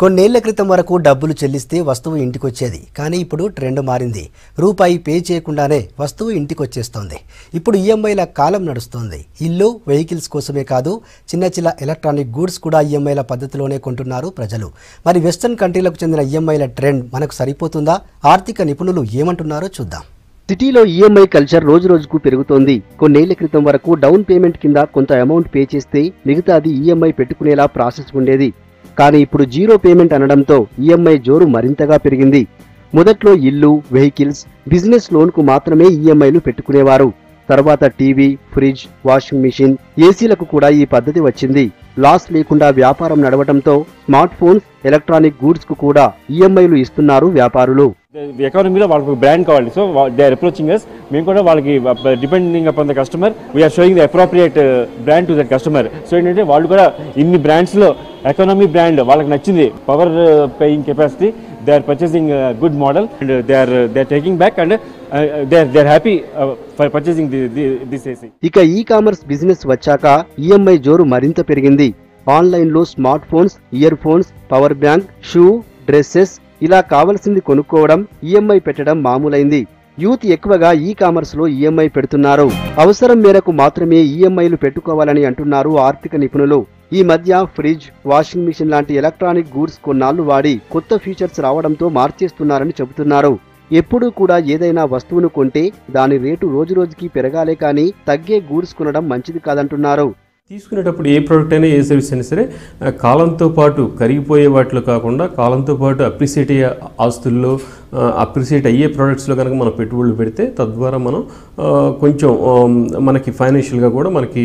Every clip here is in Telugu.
కొన్నేళ్ల క్రితం వరకు డబ్బులు చెల్లిస్తే వస్తువు ఇంటికొచ్చేది. కానీ ఇప్పుడు ట్రెండ్ మారింది. రూపాయి పే చేయకుండానే వస్తువు ఇంటికొచ్చేస్తోంది. ఇప్పుడు ఈఎంఐల కాలం నడుస్తోంది. ఇల్లు, వెహికల్స్ కోసమే కాదు, చిన్న ఎలక్ట్రానిక్ గూడ్స్ కూడా ఈఎంఐల పద్ధతిలోనే కొంటున్నారు ప్రజలు. మరి వెస్టర్న్ కంట్రీలకు చెందిన ఈఎంఐల ట్రెండ్ మనకు సరిపోతుందా? ఆర్థిక నిపుణులు ఏమంటున్నారో చూద్దాం. సిటీలో ఈఎంఐ కల్చర్ రోజు రోజుకు పెరుగుతోంది. కొన్నేళ్ల క్రితం వరకు డౌన్ పేమెంట్ కింద కొంత అమౌంట్ పే చేస్తే మిగతాది ఈఎంఐ పెట్టుకునేలా ప్రాసెస్ ఉండేది. కానీ ఇప్పుడు జీరో పేమెంట్ అనడంతో ఈఎంఐ జోరు మరింతగా పెరిగింది. మొదట్లో ఇల్లు, వెహికల్స్, బిజినెస్ లోన్కు మాత్రమే ఈఎంఐలు పెట్టుకునేవారు. తర్వాత టీవీ, ఫ్రిడ్జ్, వాషింగ్ మిషన్, ఏసీలకు కూడా ఈ పద్ధతి వచ్చింది. లాస్ లేకుండా వ్యాపారం నడవడంతో స్మార్ట్ ఫోన్స్, ఎలక్ట్రానిక్ గూడ్స్ కు కూడా ఈఎంఐలు ఇస్తున్నారు వ్యాపారులు. ఎకానమీలో వాళ్ళకి బ్రాండ్ కావాలి, so they are approaching us. మేము కూడా వాళ్ళకి depending upon the customer we are showing the appropriate brand to that customer. So ఏంటంటే వాళ్ళు కూడా ఇన్ని బ్రాండ్స్లో ఎకానమీ బ్రాండ్ వాళ్ళకి నచ్చింది, power paying capacity, they are purchasing good model and they are taking back and they are happy for purchasing this AC. ఇక ఈ కామర్స్ బిజినెస్ వచ్చాక ఈఎంఐ జోరు మరింత పెరిగింది. ఆన్లైన్లో smart phones, ear phones, power bank, shoe, dresses ఇలా కావలసింది కొనుక్కోవడం, ఈఎంఐ పెట్టడం మామూలైంది. యూత్ ఎక్కువగా ఈ కామర్స్ లో ఈఎంఐ పెడుతున్నారు. అవసరం మేరకు మాత్రమే ఈఎంఐలు పెట్టుకోవాలని అంటున్నారు ఆర్థిక నిపుణులు. ఈ మధ్య ఫ్రిడ్జ్, వాషింగ్ మిషన్ లాంటి ఎలక్ట్రానిక్ గూడ్స్ కొన్నాళ్లు వాడి కొత్త ఫీచర్స్ రావడంతో మార్చేస్తున్నారని చెబుతున్నారు. ఎప్పుడూ కూడా ఏదైనా వస్తువును కొంటే దాని రేటు రోజురోజుకి పెరగాలే కానీ తగ్గే గూడ్స్ కొనడం మంచిది కాదంటున్నారు. తీసుకునేటప్పుడు ఏ ప్రోడక్ట్ అయినా, ఏ సర్వీస్ అయినా సరే కాలంతో పాటు కరిగిపోయే వాటిలో కాకుండా కాలంతో పాటు అప్రిసియేట్ అయ్యే ఆస్తుల్లో, అప్రిసియేట్ అయ్యే ప్రోడక్ట్స్లో కనుక మనం పెట్టుబడులు పెడితే తద్వారా మనం కొంచెం మనకి ఫైనాన్షియల్గా కూడా మనకి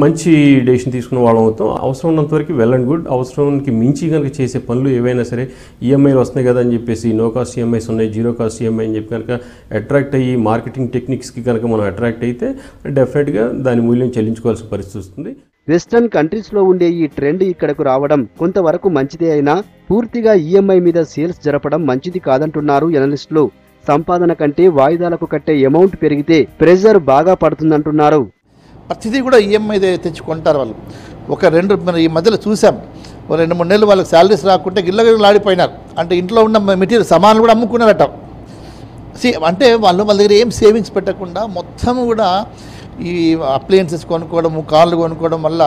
మంచి డెసిషన్ తీసుకున్న వాళ్ళం అవుతాం. అవసరం ఉన్నంత వరకు వెల్ అండ్ గుడ్. అవసరానికి మించి కనుక చేసే పనులు ఏవైనా సరే ఈఎంఐలు వస్తున్నాయి కదా అని చెప్పేసి నో కాస్ట్ ఈఎంఐస్ ఉన్నాయి, జీరో కాస్ట్ ఈఎంఐ అని చెప్పి కనుక అట్రాక్ట్ అయ్యి మార్కెటింగ్ టెక్నిక్స్కి కనుక మనం అట్రాక్ట్ అయితే డెఫినెట్గా దాని మూల్యం చెల్లించుకోవాల్సిన పరిస్థితి వస్తుంది. వెస్టర్న్ కంట్రీస్ లో ఉండే ఈ ట్రెండ్ ఇక్కడకు రావడం కొంతవరకు మంచిదే అయినా పూర్తిగా ఈఎంఐ మీద సేల్స్ జరపడం మంచిది కాదంటున్నారు ఎనలిస్టులు. సంపాదన కంటే వాయిదాలకు కట్టే అమౌంట్ పెరిగితే ప్రెజర్ బాగా పడుతుందంటున్నారు. ప్రతిదీ కూడా ఈఎంఐ తెచ్చుకుంటారు వాళ్ళు. ఈ మధ్యలో చూసాం, 2-3 నెలలు వాళ్ళకి శాలరీస్ రాకుంటే గిల్లగిల్లలు ఆడిపోయినారు. అంటే ఇంట్లో ఉన్న మెటీరియల్ సామాన్లు కూడా అమ్ముకున్నారట. అంటే వాళ్ళ దగ్గర ఏం సేవింగ్స్ పెట్టకుండా మొత్తం కూడా ఈ అప్లయన్సెస్ కొనుక్కోవడం, కార్లు కొనుక్కోవడం వల్ల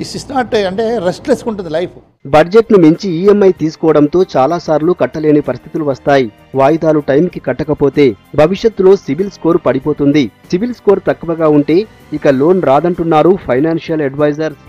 ఇట్స్ నాట్ అంటే రెస్ట్లెస్ ఉంటుంది లైఫ్. బడ్జెట్ ను మించి ఈఎంఐ తీసుకోవడంతో చాలా సార్లు కట్టలేని పరిస్థితులు వస్తాయి. వాయిదాలు టైంకి కట్టకపోతే భవిష్యత్తులో సిబిల్ స్కోర్ పడిపోతుంది. సిబిల్ స్కోర్ తక్కువగా ఉంటే ఇక లోన్ రాదంటున్నారు ఫైనాన్షియల్ అడ్వైజర్స్.